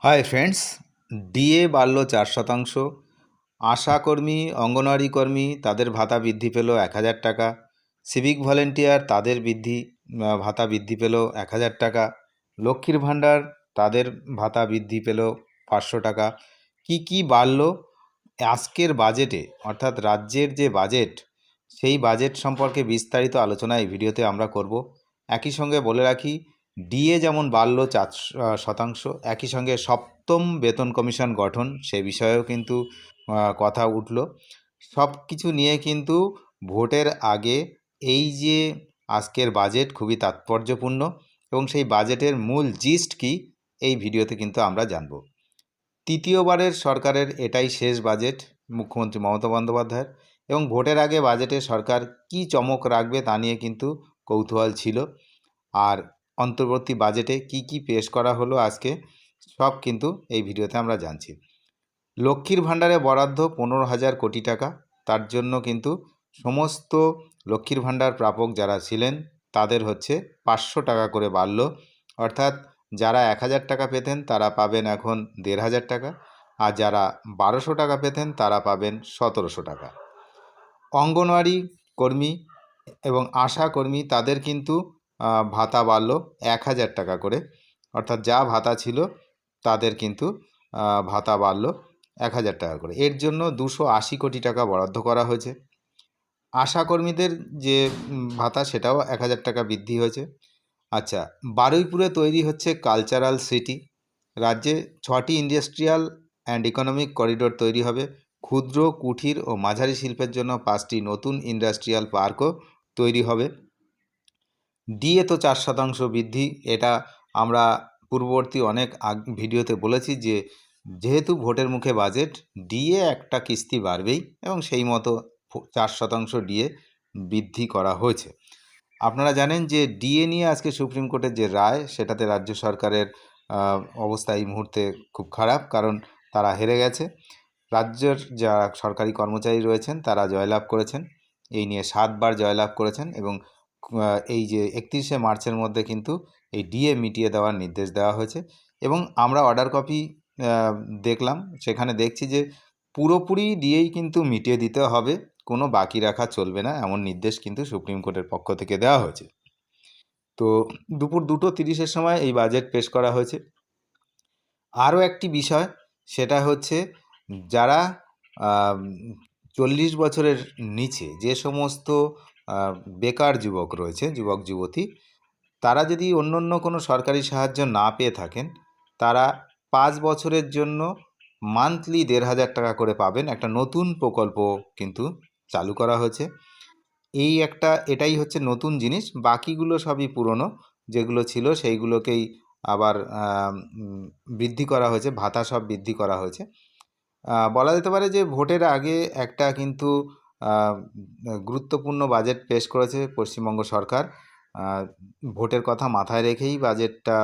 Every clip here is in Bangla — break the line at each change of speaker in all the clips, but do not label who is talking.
হাই ফ্রেন্ডস, ডিএ বাড়ল 4%। আশাকর্মী, অঙ্গনওয়াড়ি কর্মী তাদের ভাতা বৃদ্ধি পেল 1,000 টাকা। সিভিক ভলেন্টিয়ার তাদের ভাতা বৃদ্ধি পেল 1,000 টাকা। লক্ষ্মীর ভাণ্ডার তাদের ভাতা বৃদ্ধি পেল 500 টাকা। কি বাড়ল আজকের বাজেটে, অর্থাৎ রাজ্যের যে বাজেট, সেই বাজেট সম্পর্কে বিস্তারিত আলোচনা এই ভিডিওতে আমরা করব। একই সঙ্গে বলে রাখি, ডিএ যেমন বাড়ল 4%, একই সঙ্গে সপ্তম বেতন কমিশন গঠন সে বিষয়েও কিন্তু কথা উঠল। সব কিছু নিয়ে কিন্তু ভোটের আগে এই যে আজকের বাজেট খুবই তাৎপর্যপূর্ণ, এবং সেই বাজেটের মূল জিস্ট কি এই ভিডিওতে কিন্তু আমরা জানব। তৃতীয়বারের সরকারের এটাই শেষ বাজেট মুখ্যমন্ত্রী মমতা বন্দ্যোপাধ্যায়ের, এবং ভোটের আগে বাজেটে সরকার কি চমক রাখবে তা নিয়ে কিন্তু কৌতূহল ছিল। আর অন্তর্বর্তী বাজেটে কি পেশ করা হলো আজকে, সব কিন্তু এই ভিডিওতে আমরা জানছি। লক্ষ্মীর ভাণ্ডারে বরাদ্দ 15,000 কোটি টাকা। তার জন্য কিন্তু সমস্ত লক্ষ্মীর ভাণ্ডার প্রাপক যারা ছিলেন তাদের হচ্ছে 500 টাকা করে বাড়ল। অর্থাৎ যারা 1,000 টাকা পেতেন তারা পাবেন এখন 1,500 টাকা, আর যারা 1200 টাকা পেতেন তারা পাবেন 1700 টাকা। অঙ্গনওয়াড়ি কর্মী এবং আশা কর্মী তাদের কিন্তু ভাতা বাড়ল 1,000 টাকা করে। অর্থাৎ যা ভাতা ছিল তাদের কিন্তু ভাতা বাড়ল 1,000 টাকা করে। এর জন্য 280 কোটি টাকা বরাদ্দ করা হয়েছে। আশা কর্মীদের যে ভাতা সেটাও 1,000 টাকা বৃদ্ধি হয়েছে। আচ্ছা, বারুইপুরে তৈরি হচ্ছে কালচারাল সিটি। রাজ্যে 6টি ইন্ডাস্ট্রিয়াল অ্যান্ড ইকোনমিক করিডোর তৈরি হবে। ক্ষুদ্র, কুটির ও মাঝারি শিল্পের জন্য 5টি নতুন ইন্ডাস্ট্রিয়াল পার্কও তৈরি হবে। ডিএ তো 4% বৃদ্ধি, এটা আমরা পূর্ববর্তী অনেক ভিডিওতে বলেছি যে যেহেতু ভোটের মুখে বাজেট, ডিএ একটা কিস্তি বাড়বেই, এবং সেই মতো 4% ডিএ বৃদ্ধি করা হয়েছে। আপনারা জানেন যে ডিএ নিয়ে আজকে সুপ্রিম কোর্টের যে রায়, সেটাতে রাজ্য সরকারের অবস্থা এই মুহূর্তে খুব খারাপ, কারণ তারা হেরে গেছে। রাজ্যের যারা সরকারি কর্মচারী রয়েছেন তারা জয়লাভ করেছেন, এই নিয়ে 7বার জয়লাভ করেছেন, এবং এই যে 31শে মার্চের মধ্যে কিন্তু এই ডিএ মিটিয়ে দেওয়ার নির্দেশ দেওয়া হয়েছে। এবং আমরা অর্ডার কপি দেখলাম, সেখানে দেখছি যে পুরোপুরি ডিএই কিন্তু মিটিয়ে দিতে হবে, কোনো বাকি রাখা চলবে না, এমন নির্দেশ কিন্তু সুপ্রিম কোর্টের পক্ষ থেকে দেওয়া হয়েছে। তো দুপুর 2:30-এর সময় এই বাজেট পেশ করা হয়েছে। আরও একটি বিষয়, সেটা হচ্ছে যারা 40 বছরের নিচে যে সমস্ত বেকার যুবক রয়েছে, যুবক যুবতী, তারা যদি অন্য কোনো সরকারি সাহায্য না পেয়ে থাকেন, তারা 5 বছরের জন্য মান্থলি 1,500 টাকা করে পাবেন। একটা নতুন প্রকল্প কিন্তু চালু করা হয়েছে। এটাই হচ্ছে নতুন জিনিস, বাকিগুলো সবই পুরনো, যেগুলো ছিল সেইগুলোকেই আবার বৃদ্ধি করা হয়েছে, ভাতা সব বৃদ্ধি করা হয়েছে। বলা যেতে পারে যে ভোটের আগে একটা কিন্তু গুরুত্বপূর্ণ বাজেট পেশ করেছে পশ্চিমবঙ্গ সরকার। ভোটের কথা মাথায় রেখেই বাজেটটা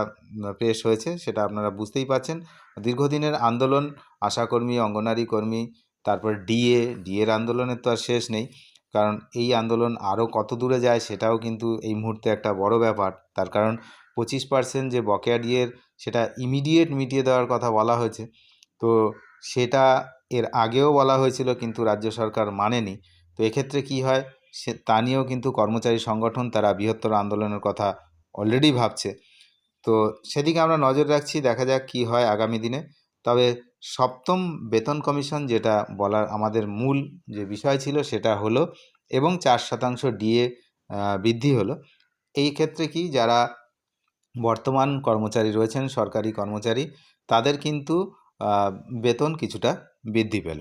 পেশ হয়েছে, সেটা আপনারা বুঝতেই পারছেন। দীর্ঘদিনের আন্দোলন, আশাকর্মী, অঙ্গনওয়াড়ি কর্মী, তারপর ডিএর আন্দোলনের তো আর শেষ নেই, কারণ এই আন্দোলন আরও কত দূরে যায় সেটাও কিন্তু এই মুহূর্তে একটা বড় ব্যাপার। তার কারণ 25% যে বকেয়া ডিএর, সেটা ইমিডিয়েট মিটিয়ে দেওয়ার কথা বলা হয়েছে। তো সেটা এর আগেও বলা হয়েছিল, কিন্তু রাজ্য সরকার মানেনি। তো এক্ষেত্রে কি হয় তা নিয়েও কিন্তু কর্মচারী সংগঠন তারা বৃহত্তর আন্দোলনের কথা অলরেডি ভাবছে। তো সেদিকে আমরা নজর রাখছি, দেখা যাক কি হয় আগামী দিনে। তবে সপ্তম বেতন কমিশন যেটা বলার আমাদের মূল যে বিষয় ছিল সেটা হলো, এবং 4% ডিএ বৃদ্ধি হলো। এই ক্ষেত্রে কি যারা বর্তমান কর্মচারী রয়েছেন, সরকারি কর্মচারী, তাদের কিন্তু বেতন কিছুটা বৃদ্ধি পেল।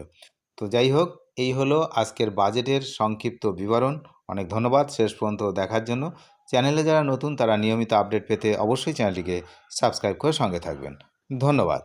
তো যাই হোক, এই হলো আজকের বাজেটের সংক্ষিপ্ত বিবরণ। অনেক ধন্যবাদ শেষ পর্যন্ত দেখার জন্য। চ্যানেলে যারা নতুন তারা নিয়মিত আপডেট পেতে অবশ্যই চ্যানেলটিকে সাবস্ক্রাইব করে সঙ্গে থাকবেন। ধন্যবাদ।